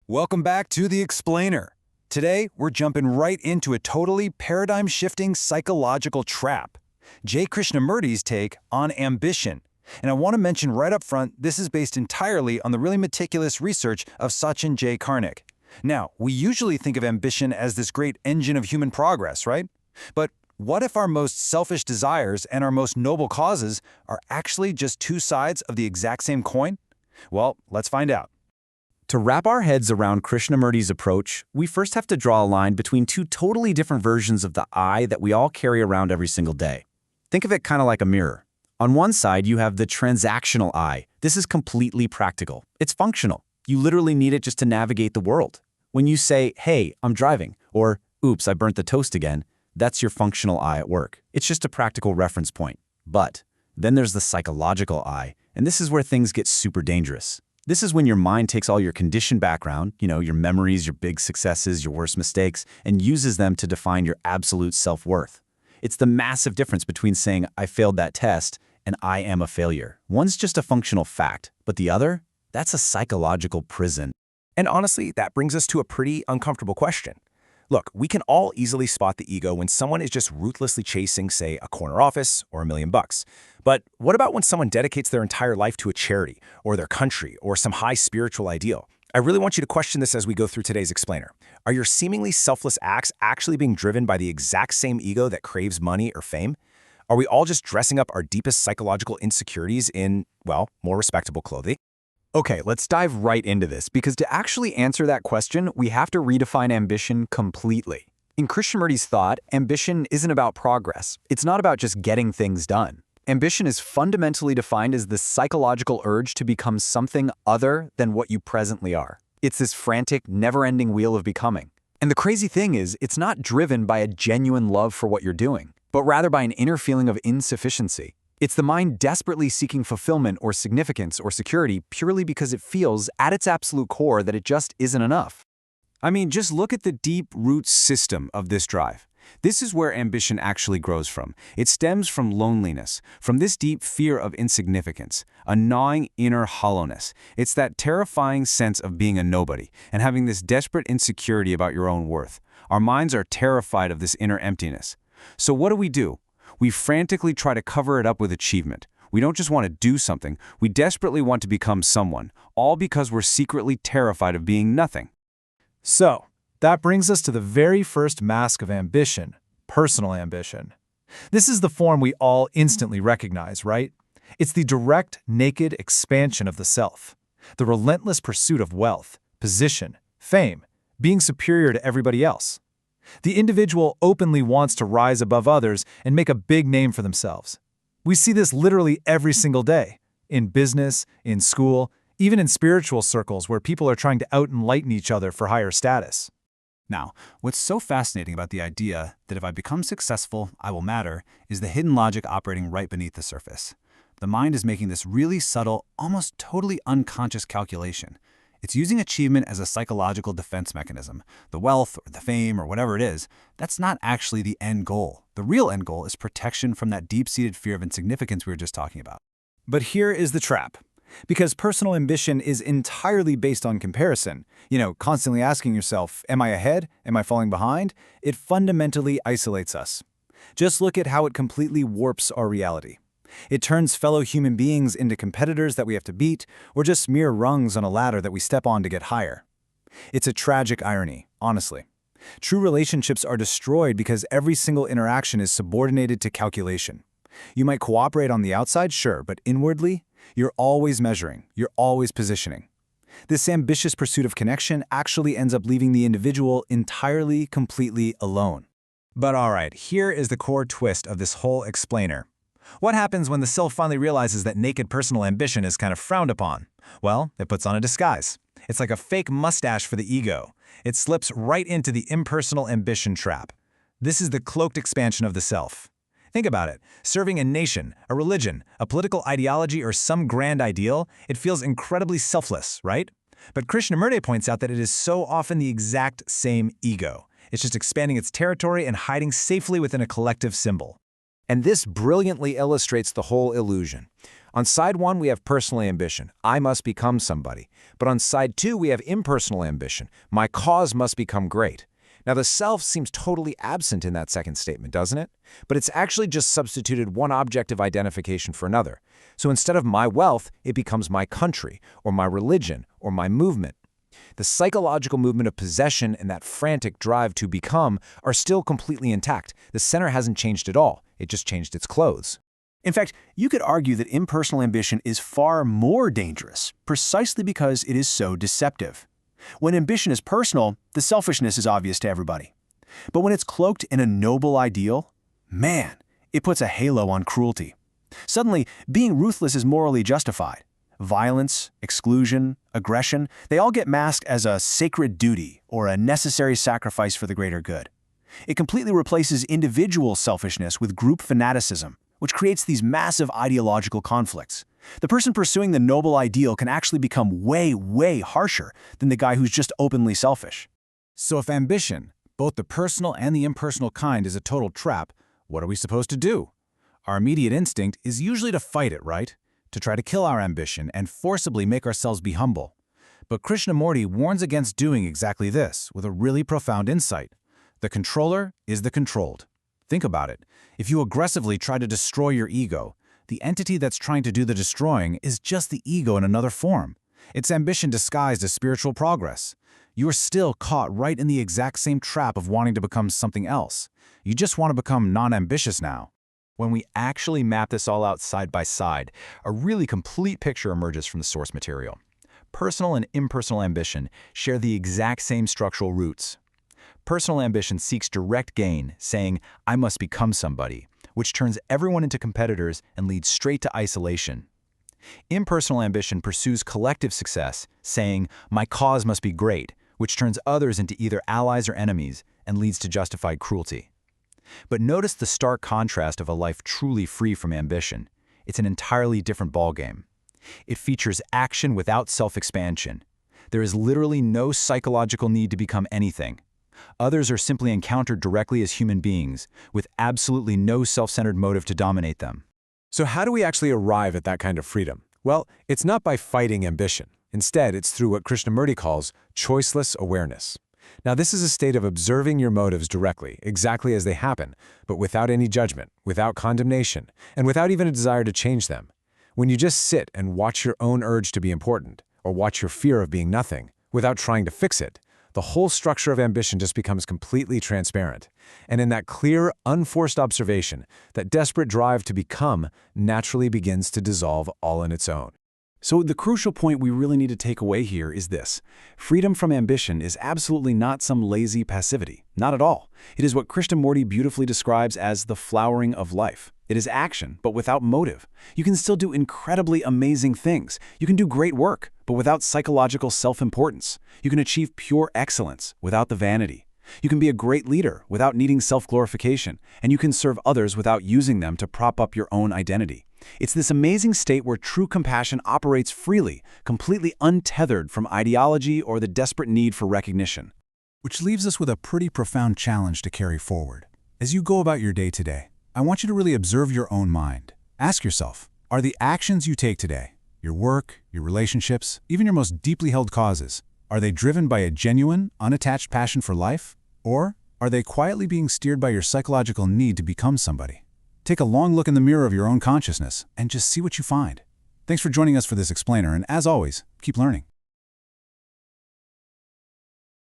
Welcome back to The Explainer. Today, we're jumping right into a totally paradigm-shifting psychological trap. J. Krishnamurti's take on ambition. And I want to mention right up front, this is based entirely on the really meticulous research of Sachin J. Karnik. Now, we usually think of ambition as this great engine of human progress, right? But what if our most selfish desires and our most noble causes are actually just two sides of the exact same coin? Well, let's find out. To wrap our heads around Krishnamurti's approach, we first have to draw a line between two totally different versions of the I that we all carry around every single day. Think of it kind of like a mirror. On one side, you have the transactional I. This is completely practical. It's functional. You literally need it just to navigate the world. When you say, "Hey, I'm driving," or "Oops, I burnt the toast again," that's your functional I at work. It's just a practical reference point. But then there's the psychological I, and this is where things get super dangerous. This is when your mind takes all your conditioned background, your memories, your big successes, your worst mistakes, and uses them to define your absolute self-worth. It's the massive difference between saying, "I failed that test," and "I am a failure." One's just a functional fact, but the other? That's a psychological prison. And honestly, that brings us to a pretty uncomfortable question. Look, we can all easily spot the ego when someone is just ruthlessly chasing, say, a corner office or $1 million. But what about when someone dedicates their entire life to a charity or their country or some high spiritual ideal? I really want you to question this as we go through today's explainer. Are your seemingly selfless acts actually being driven by the exact same ego that craves money or fame? Are we all just dressing up our deepest psychological insecurities in, well, more respectable clothing? Okay, let's dive right into this, because to actually answer that question, we have to redefine ambition completely. In Krishnamurti's thought, ambition isn't about progress. It's not about just getting things done. Ambition is fundamentally defined as the psychological urge to become something other than what you presently are. It's this frantic, never-ending wheel of becoming. And the crazy thing is, it's not driven by a genuine love for what you're doing, but rather by an inner feeling of insufficiency. It's the mind desperately seeking fulfillment or significance or security purely because it feels, at its absolute core, that it just isn't enough. I mean, just look at the deep root system of this drive. This is where ambition actually grows from. It stems from loneliness, from this deep fear of insignificance, a gnawing inner hollowness. It's that terrifying sense of being a nobody and having this desperate insecurity about your own worth. Our minds are terrified of this inner emptiness. So what do? We frantically try to cover it up with achievement. We don't just want to do something, we desperately want to become someone, all because we're secretly terrified of being nothing. So, that brings us to the very first mask of ambition, personal ambition. This is the form we all instantly recognize, right? It's the direct, naked expansion of the self, the relentless pursuit of wealth, position, fame, being superior to everybody else. The individual openly wants to rise above others and make a big name for themselves. We see this literally every single day, in business, in school, even in spiritual circles where people are trying to out-enlighten each other for higher status. Now, what's so fascinating about the idea that if I become successful, I will matter, is the hidden logic operating right beneath the surface. The mind is making this really subtle, almost totally unconscious calculation. It's using achievement as a psychological defense mechanism. The wealth or the fame or whatever it is, that's not actually the end goal. The real end goal is protection from that deep-seated fear of insignificance we were just talking about. But here is the trap. Because personal ambition is entirely based on comparison, constantly asking yourself, am I ahead? Am I falling behind? It fundamentally isolates us. Just look at how it completely warps our reality. It turns fellow human beings into competitors that we have to beat, or just mere rungs on a ladder that we step on to get higher. It's a tragic irony, honestly. True relationships are destroyed because every single interaction is subordinated to calculation. You might cooperate on the outside, sure, but inwardly, you're always measuring, you're always positioning. This ambitious pursuit of connection actually ends up leaving the individual entirely, completely alone. But all right, here is the core twist of this whole explainer. What happens when the self finally realizes that naked personal ambition is kind of frowned upon? Well, it puts on a disguise. It's like a fake mustache for the ego. It slips right into the impersonal ambition trap. This is the cloaked expansion of the self. Think about it. Serving a nation, a religion, a political ideology, or some grand ideal, it feels incredibly selfless, right? But Krishnamurti points out that it is so often the exact same ego. It's just expanding its territory and hiding safely within a collective symbol. And this brilliantly illustrates the whole illusion. On side 1, we have personal ambition. I must become somebody. But on side 2, we have impersonal ambition. My cause must become great. Now, the self seems totally absent in that second statement, doesn't it? But it's actually just substituted one objective identification for another. So instead of my wealth, it becomes my country, or my religion, or my movement. The psychological movement of possession and that frantic drive to become are still completely intact. The center hasn't changed at all. It just changed its clothes. In fact, you could argue that impersonal ambition is far more dangerous, precisely because it is so deceptive. When ambition is personal, the selfishness is obvious to everybody. But when it's cloaked in a noble ideal, man, it puts a halo on cruelty. Suddenly, being ruthless is morally justified. Violence, exclusion, aggression, they all get masked as a sacred duty or a necessary sacrifice for the greater good. It completely replaces individual selfishness with group fanaticism, which creates these massive ideological conflicts. The person pursuing the noble ideal can actually become way, way harsher than the guy who's just openly selfish. So if ambition, both the personal and the impersonal kind, is a total trap, what are we supposed to do? Our immediate instinct is usually to fight it, right? To try to kill our ambition and forcibly make ourselves be humble. But Krishnamurti warns against doing exactly this with a really profound insight. The controller is the controlled. Think about it. If you aggressively try to destroy your ego, the entity that's trying to do the destroying is just the ego in another form. It's ambition disguised as spiritual progress. You are still caught right in the exact same trap of wanting to become something else. You just want to become non-ambitious now. When we actually map this all out side by side, a really complete picture emerges from the source material. Personal and impersonal ambition share the exact same structural roots. Personal ambition seeks direct gain, saying, I must become somebody, which turns everyone into competitors and leads straight to isolation. Impersonal ambition pursues collective success, saying, my cause must be great, which turns others into either allies or enemies and leads to justified cruelty. But notice the stark contrast of a life truly free from ambition. It's an entirely different ballgame. It features action without self-expansion. There is literally no psychological need to become anything. Others are simply encountered directly as human beings, with absolutely no self-centered motive to dominate them. So how do we actually arrive at that kind of freedom? Well, it's not by fighting ambition. Instead, it's through what Krishnamurti calls choiceless awareness. Now, this is a state of observing your motives directly, exactly as they happen, but without any judgment, without condemnation, and without even a desire to change them. When you just sit and watch your own urge to be important, or watch your fear of being nothing, without trying to fix it, the whole structure of ambition just becomes completely transparent. And in that clear, unforced observation, that desperate drive to become naturally begins to dissolve all on its own. So the crucial point we really need to take away here is this. Freedom from ambition is absolutely not some lazy passivity. Not at all. It is what Krishnamurti beautifully describes as the flowering of life. It is action, but without motive. You can still do incredibly amazing things. You can do great work, but without psychological self-importance. You can achieve pure excellence without the vanity. You can be a great leader without needing self-glorification, and you can serve others without using them to prop up your own identity. It's this amazing state where true compassion operates freely, completely untethered from ideology or the desperate need for recognition. Which leaves us with a pretty profound challenge to carry forward. As you go about your day today, I want you to really observe your own mind. Ask yourself, are the actions you take today, your work, your relationships, even your most deeply held causes, are they driven by a genuine, unattached passion for life? Or are they quietly being steered by your psychological need to become somebody? Take a long look in the mirror of your own consciousness and just see what you find. Thanks for joining us for this explainer, and as always, keep learning.